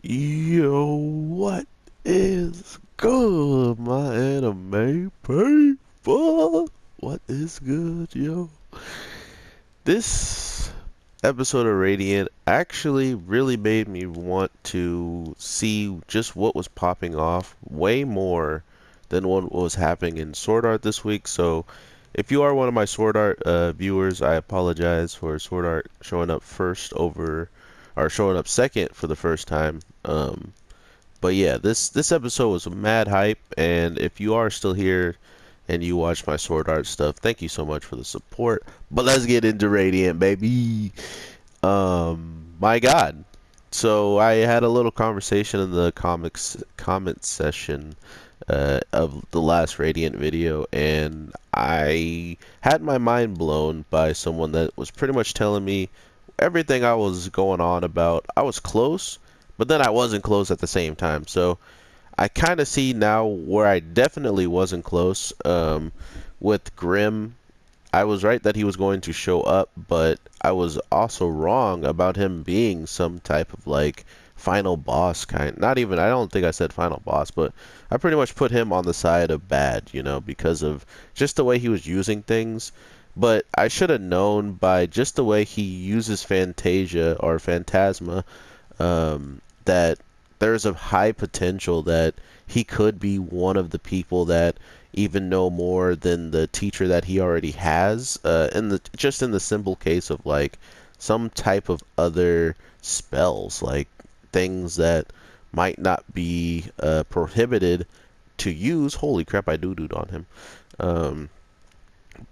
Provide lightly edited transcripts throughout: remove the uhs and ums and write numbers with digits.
Yo, what is good, my anime people? What is good, yo? This episode of Radiant actually really made me want to see just what was popping off way more than what was happening in Sword Art this week. So, if you are one of my Sword Art viewers, I apologize for Sword Art showing up first over, or showing up second for the first time. But yeah, this episode was mad hype, and if you are still here and you watch my Sword Art stuff, thank you so much for the support. But let's get into Radiant, baby. My God. So I had a little conversation in the comics comment session of the last Radiant video, and I had my mind blown by someone that was pretty much telling me everything I was going on about. I was close, but then I wasn't close at the same time. So I kind of see now where I definitely wasn't close. With Grimm, I was right that he was going to show up, but I was also wrong about him being some type of like final boss kind. Not even, I don't think I said final boss, but I pretty much put him on the side of bad, because of just the way he was using things. But I should have known by just the way he uses Fantasia or Phantasma, that there's a high potential that he could be one of the people that even know more than the teacher that he already has. In the simple case of like some type of other spells, like things that might not be prohibited to use. Holy crap! I doo-dooed on him. Um,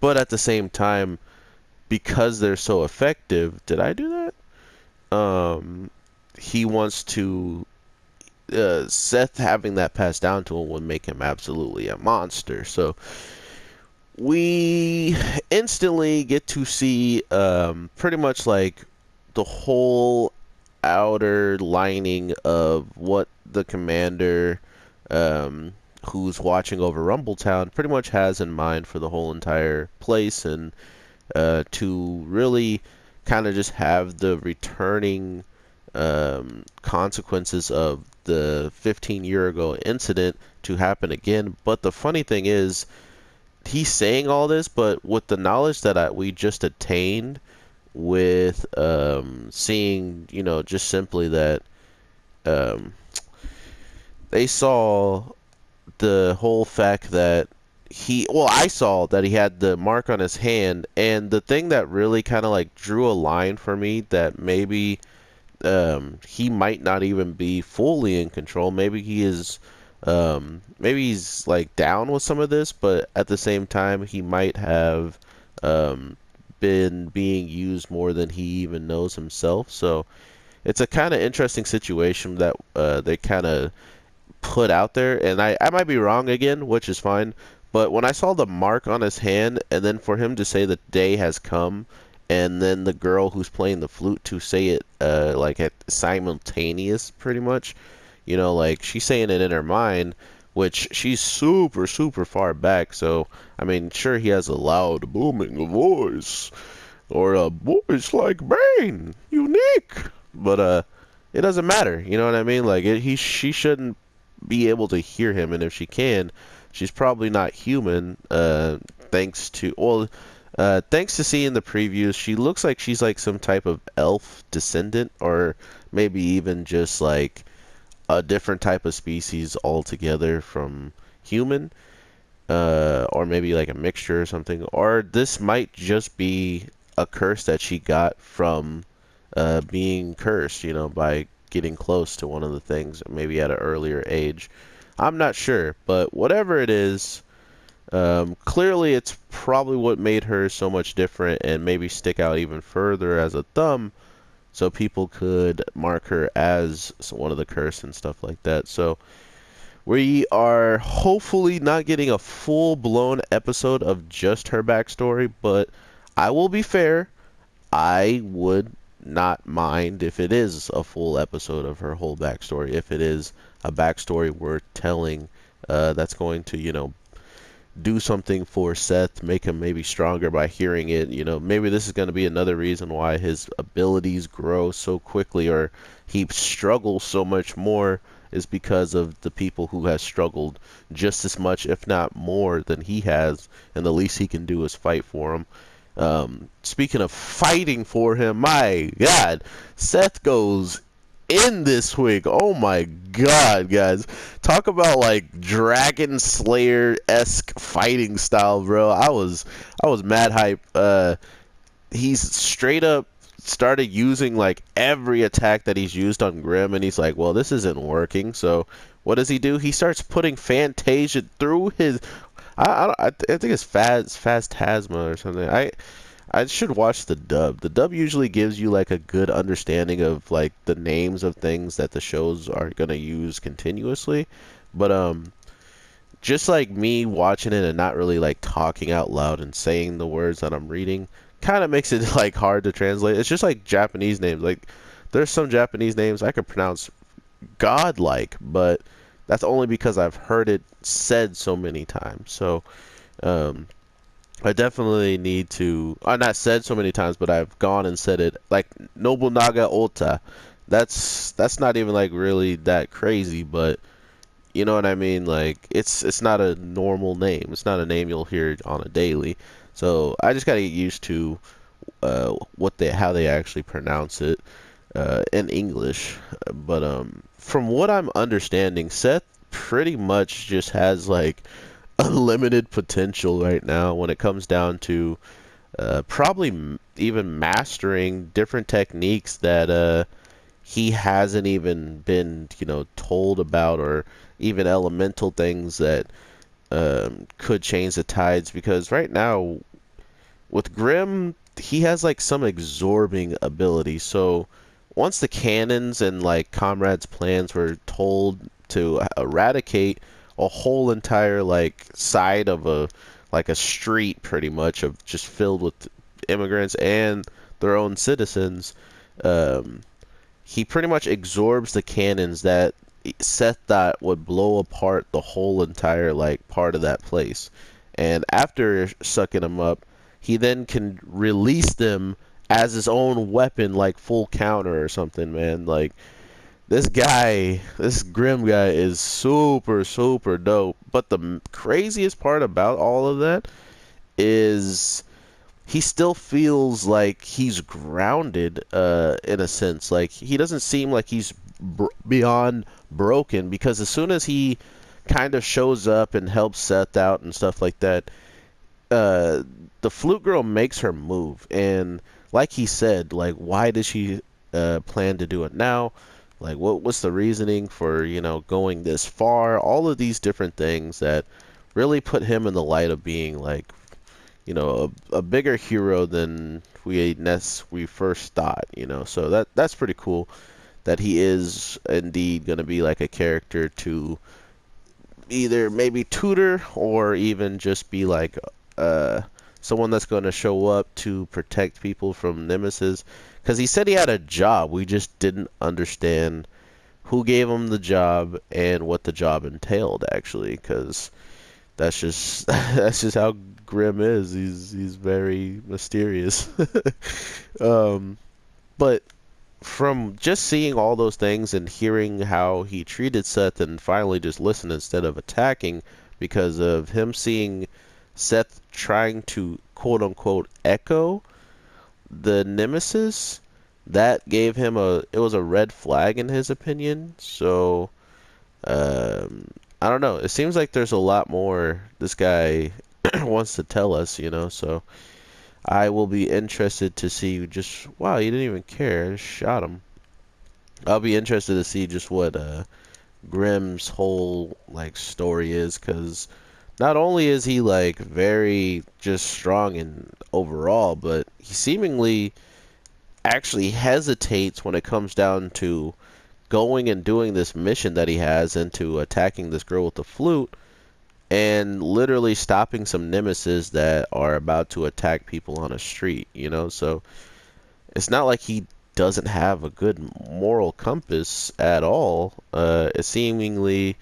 but at the same time, because they're so effective, did I do that? He wants to Seth having that passed down to him would make him absolutely a monster. So we instantly get to see pretty much like the whole outer lining of what the commander, um, who's watching over Rumbletown, pretty much has in mind for the whole entire place, and to really kind of just have the returning consequences of the 15-year ago incident to happen again. But the funny thing is, he's saying all this, but with the knowledge that we just attained with seeing, just simply that um, they saw the whole fact that I saw that he had the mark on his hand, and the thing that really kind of like drew a line for me that maybe he might not even be fully in control. Maybe he is, maybe he's like down with some of this, but at the same time, he might have um, been being used more than he even knows himself. So it's a kind of interesting situation that they kind of put out there, and I might be wrong again, which is fine. But when I saw the mark on his hand, and then for him to say the day has come, and then the girl who's playing the flute to say it like at simultaneous, pretty much, like she's saying it in her mind, which she's super super far back. So I mean, sure he has a loud booming voice or a voice like Bane, unique, but it doesn't matter. You know what I mean? Like she shouldn't be able to hear him, and if she can, she's probably not human. Thanks to seeing the previews, she looks like she's like some type of elf descendant, or maybe even just like a different type of species altogether from human, or maybe like a mixture or something. Or this might just be a curse that she got from being cursed, by getting close to one of the things, maybe at an earlier age. I'm not sure, but whatever it is, clearly it's probably what made her so much different and maybe stick out even further as a thumb, so people could mark her as one of the curse and stuff like that. So we are hopefully not getting a full-blown episode of just her backstory, but I will be fair, I would not mind if it is a full episode of her whole backstory, if it is a backstory worth telling, that's going to, do something for Seth, make him maybe stronger by hearing it. You know, maybe this is going to be another reason why his abilities grow so quickly or he struggles so much more is because of the people who has struggled just as much, if not more, than he has, and the least he can do is fight for him. Speaking of fighting for him, my God, Seth goes in this week. Oh my God, guys. Talk about like Dragon Slayer-esque fighting style, bro. I was mad hype. He's straight up started using like every attack that he's used on Grim, and he's like, well, this isn't working. So what does he do? He starts putting Fantasia through his. I think it's Phastasma or something. I should watch the dub. The dub usually gives you like a good understanding of like the names of things that the shows are gonna use continuously. But just like me watching it and not really like talking out loud and saying the words that I'm reading kind of makes it like hard to translate. It's just like Japanese names. Like there's some Japanese names I could pronounce godlike, but that's only because I've heard it said so many times. So um I definitely need to. I not said so many times, but I've gone and said it like Nobunaga Ota. That's not even like really that crazy, but you know what I mean? Like it's not a normal name. It's not a name you'll hear on a daily. So I just gotta get used to what they how they actually pronounce it in English. But from what I'm understanding, Seth pretty much just has like unlimited potential right now when it comes down to probably even mastering different techniques that he hasn't even been, told about, or even elemental things that could change the tides. Because right now, with Grim, he has like some absorbing ability. So once the cannons and like comrades' plans were told to eradicate a whole entire like side of a street pretty much of just filled with immigrants and their own citizens, um, he pretty much absorbs the cannons that Seth thought would blow apart the whole entire like part of that place. And after sucking them up, he then can release them as his own weapon, like full counter or something, man. Like this Grim guy is super, super dope. But the craziest part about all of that is he still feels like he's grounded in a sense. Like he doesn't seem like he's beyond broken, because as soon as he kind of shows up and helps Seth out and stuff like that, uh, the flute girl makes her move. And like he said, like why does she plan to do it now? Like what's the reasoning for going this far? All of these different things that really put him in the light of being like a bigger hero than we first thought. So that's pretty cool that he is indeed going to be like a character to either maybe tutor or even just be like uh someone that's going to show up to protect people from Nemesis, because he said he had a job. We just didn't understand who gave him the job and what the job entailed actually, because that's just that's just how Grim is. He's very mysterious. um, but from just seeing all those things and hearing how he treated Seth and finally just listened instead of attacking, because of him seeing Seth trying to quote unquote echo the Nemesis, that gave him it was a red flag in his opinion. So um, I don't know. It seems like there's a lot more this guy wants to tell us, so I will be interested to see just, wow, you didn't even care. I just shot him. I'll be interested to see just what Grimm's whole like story is, because not only is he like very just strong and overall, but he seemingly actually hesitates when it comes down to going and doing this mission that he has into attacking this girl with the flute and literally stopping some nemesis that are about to attack people on a street, So it's not like he doesn't have a good moral compass at all. It seemingly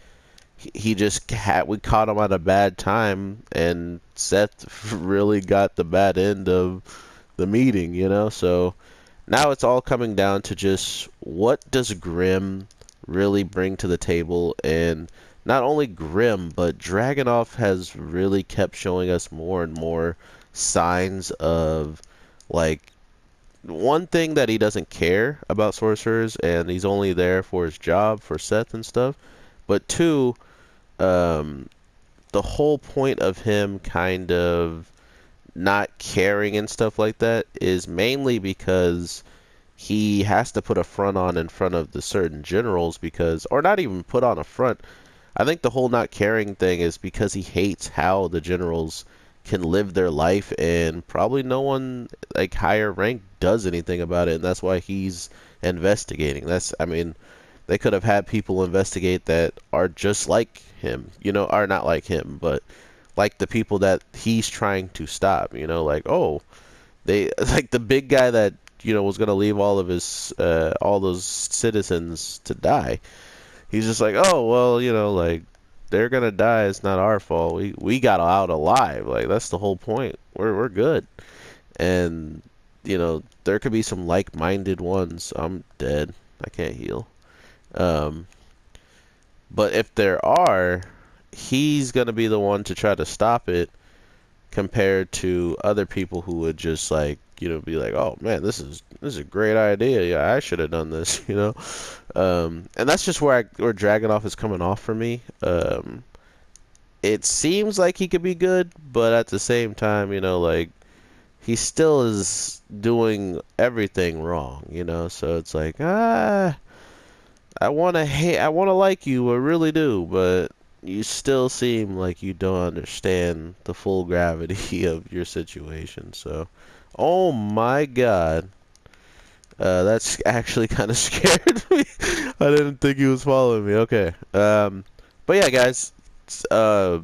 he just had we caught him at a bad time, and Seth really got the bad end of the meeting, you know? So now it's all coming down to just what does Grimm really bring to the table, and not only Grimm, but Dragunov has really kept showing us more and more signs of like one thing that he doesn't care about sorcerers and he's only there for his job for Seth and stuff. But two, um, the whole point of him kind of not caring and stuff like that is mainly because he has to put a front on in front of the certain generals because, or not even put on a front. I think the whole not caring thing is because he hates how the generals can live their life, and probably no one like higher rank does anything about it, and that's why he's investigating. I mean, they could have had people investigate that are just like him, you know, are not like him, but like the people that he's trying to stop, you know, like, oh, they like the big guy that, you know, was gonna leave all of his all those citizens to die. He's just like, oh well, you know, like they're gonna die. It's not our fault. We got out alive. Like that's the whole point. We're good. And you know, there could be some like-minded ones. I'm dead. I can't heal. Um, but if there are, he's gonna be the one to try to stop it compared to other people who would just like, you know, be like, oh man, this is a great idea. Yeah, I should have done this, you know. And that's just where Dragunov is coming off for me. It seems like he could be good, but at the same time, you know, like he still is doing everything wrong, you know. So it's like, I want to like you, I really do, but you still seem like you don't understand the full gravity of your situation. So, oh my God, that's actually kind of scared me. I didn't think he was following me. Okay. But yeah, guys, uh,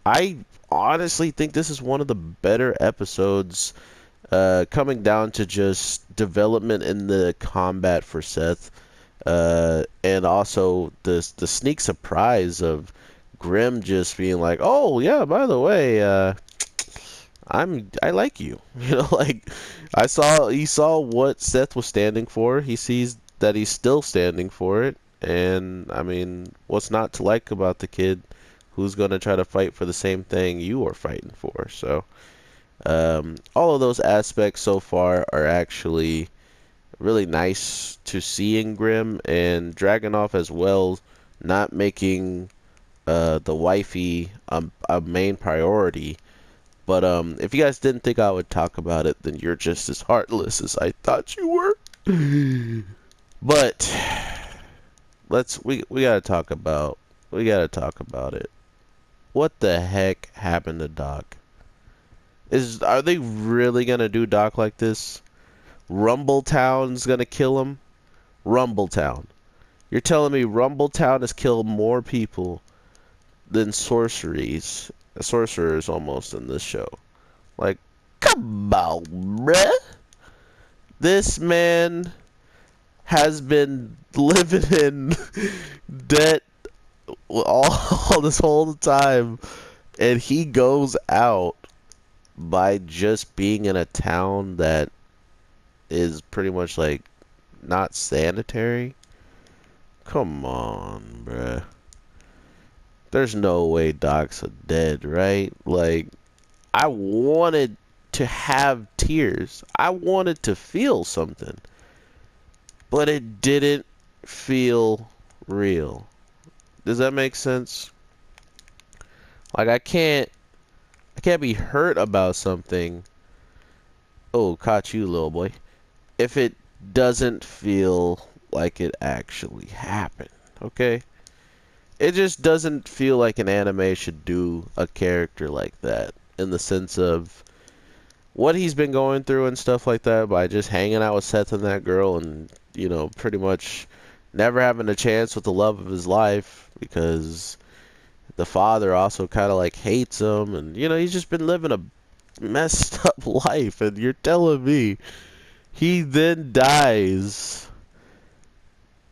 I honestly think this is one of the better episodes, coming down to just development in the combat for Seth, and also the sneak surprise of Grimm just being like, "Oh yeah, by the way, I like you." You know, like he saw what Seth was standing for. He sees that he's still standing for it, and I mean, what's not to like about the kid who's gonna try to fight for the same thing you are fighting for? So, all of those aspects so far are actually really nice to see in Grimm, and Dragunov as well, not making the wifey a main priority. But if you guys didn't think I would talk about it, then you're just as heartless as I thought you were. But we gotta talk about it. What the heck happened to Doc? Are they really gonna do Doc like this? Rumbletown's gonna kill him? Rumbletown. You're telling me Rumbletown has killed more people than sorcerers almost in this show? Like, come on, bruh. This man has been living in debt all this whole time, and he goes out by just being in a town that is pretty much like not sanitary. Come on, bruh. There's no way Doc's dead, right? Like, I wanted to have tears. I wanted to feel something. But it didn't feel real. Does that make sense? Like, I can't be hurt about something. Oh, caught you, little boy. If it doesn't feel like it actually happened, okay? It just doesn't feel like an anime should do a character like that, in the sense of what he's been going through and stuff like that, by just hanging out with Seth and that girl, and you know, pretty much never having a chance with the love of his life because the father also kind of like hates him, and you know, he's just been living a messed up life. And you're telling me he then dies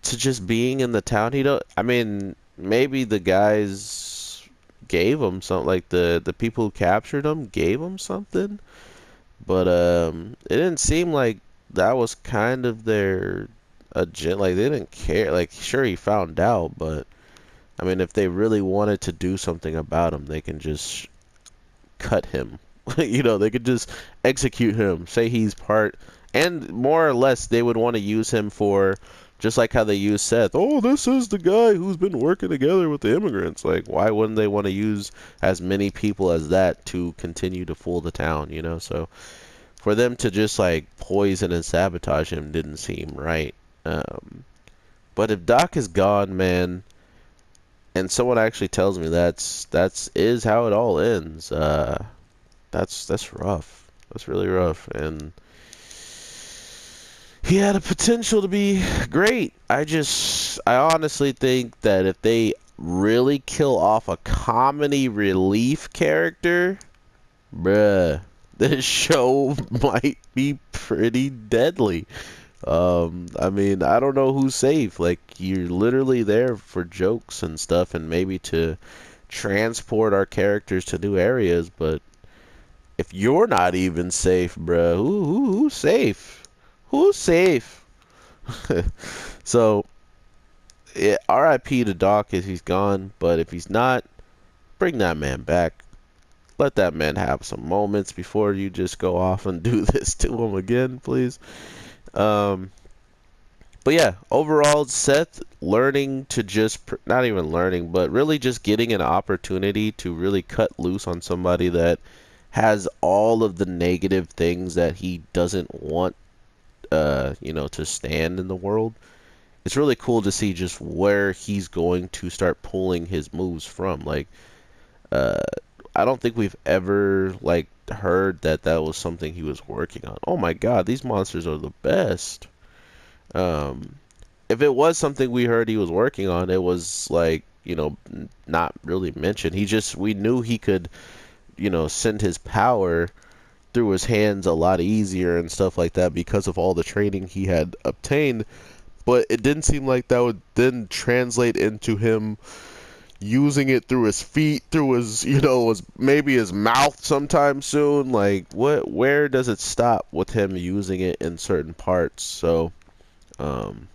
to just being in the town? He don't I mean, maybe the guys gave him something, like the people who captured him gave him something, but it didn't seem like that was kind of their agenda. Like they didn't care. Like sure he found out, but I mean if they really wanted to do something about him, they can just cut him. You know, they could just execute him, say he's part, and more or less they would want to use him for just like how they use Seth. Oh, this is the guy who's been working together with the immigrants. Like, why wouldn't they want to use as many people as that to continue to fool the town, you know? So for them to just like poison and sabotage him didn't seem right. Um, but if Doc is gone, man, and someone actually tells me that's is how it all ends. That's rough. That's really rough, and he had a potential to be great. I honestly think that if they really kill off a comedy relief character, bruh, this show might be pretty deadly. I mean, I don't know who's safe. Like, you're literally there for jokes and stuff, and maybe to transport our characters to new areas, but if you're not even safe, bruh, who's safe? Who's safe? So, yeah, RIP to Doc if he's gone, but if he's not, bring that man back. Let that man have some moments before you just go off and do this to him again, please. Um, but yeah, overall, Seth learning to just, not even learning, but really just getting an opportunity to really cut loose on somebody that has all of the negative things that he doesn't want, you know, to stand in the world. It's really cool to see just where he's going to start pulling his moves from. Like, uh, I don't think we've ever like heard that that was something he was working on. Oh my God, these monsters are the best. Um, if it was something we heard he was working on, it was like, you know, not really mentioned. We knew he could, you know, send his power through his hands a lot easier and stuff like that because of all the training he had obtained. But it didn't seem like that would then translate into him using it through his feet, through his, you know, maybe his mouth sometime soon. Like, where does it stop with him using it in certain parts? So, um,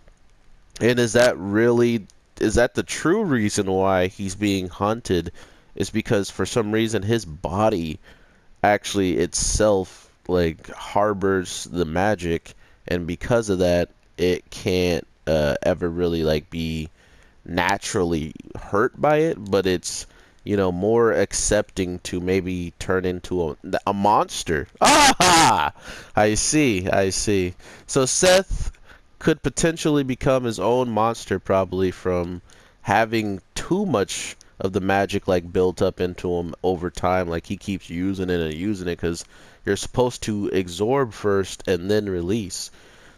and is that the true reason why he's being hunted? Is because for some reason his body actually itself like harbors the magic, and because of that it can't ever really like be naturally hurt by it, but it's, you know, more accepting to maybe turn into a monster. Ah, I see. So Seth could potentially become his own monster, probably from having too much of the magic like built up into him over time. Like he keeps using it and using it because you're supposed to absorb first and then release.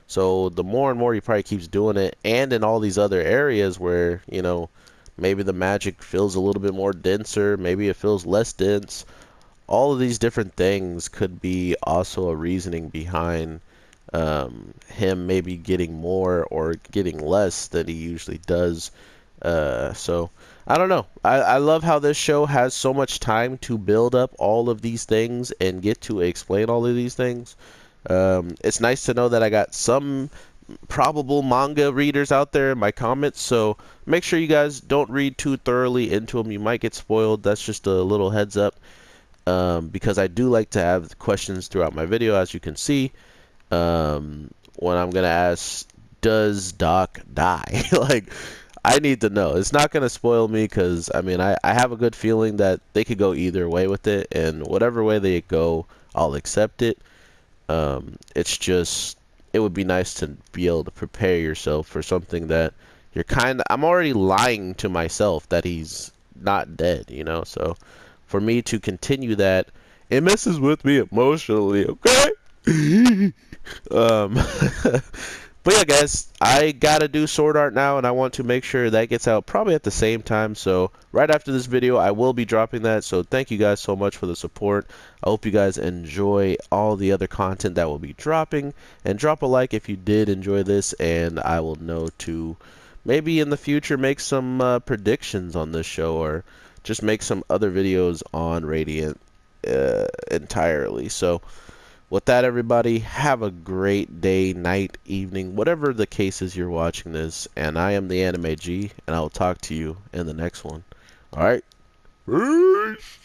So the more and more he probably keeps doing it, and in all these other areas where, you know, maybe the magic feels a little bit more denser, maybe it feels less dense. All of these different things could be also a reasoning behind him maybe getting more or getting less than he usually does. So I don't know. I love how this show has so much time to build up all of these things and get to explain all of these things. It's nice to know that I got some probable manga readers out there in my comments, so make sure you guys don't read too thoroughly into them. You might get spoiled. That's just a little heads up, because I do like to have questions throughout my video, as you can see. When I'm gonna ask, does Doc die? Like, I need to know. It's not gonna spoil me because I mean I have a good feeling that they could go either way with it, and whatever way they go, I'll accept it. It's just, it would be nice to be able to prepare yourself for something that you're kind of, I'm already lying to myself that he's not dead, you know? So for me to continue that, it messes with me emotionally, okay? um, But yeah, guys, I gotta do Sword Art now, and I want to make sure that gets out probably at the same time. So right after this video, I will be dropping that. So thank you guys so much for the support. I hope you guys enjoy all the other content that will be dropping. And drop a like if you did enjoy this, and I will know to maybe in the future make some predictions on this show, or just make some other videos on Radiant entirely. So with that, everybody, have a great day, night, evening, whatever the case is you're watching this. And I am the Anime G, and I'll talk to you in the next one. All right. Peace.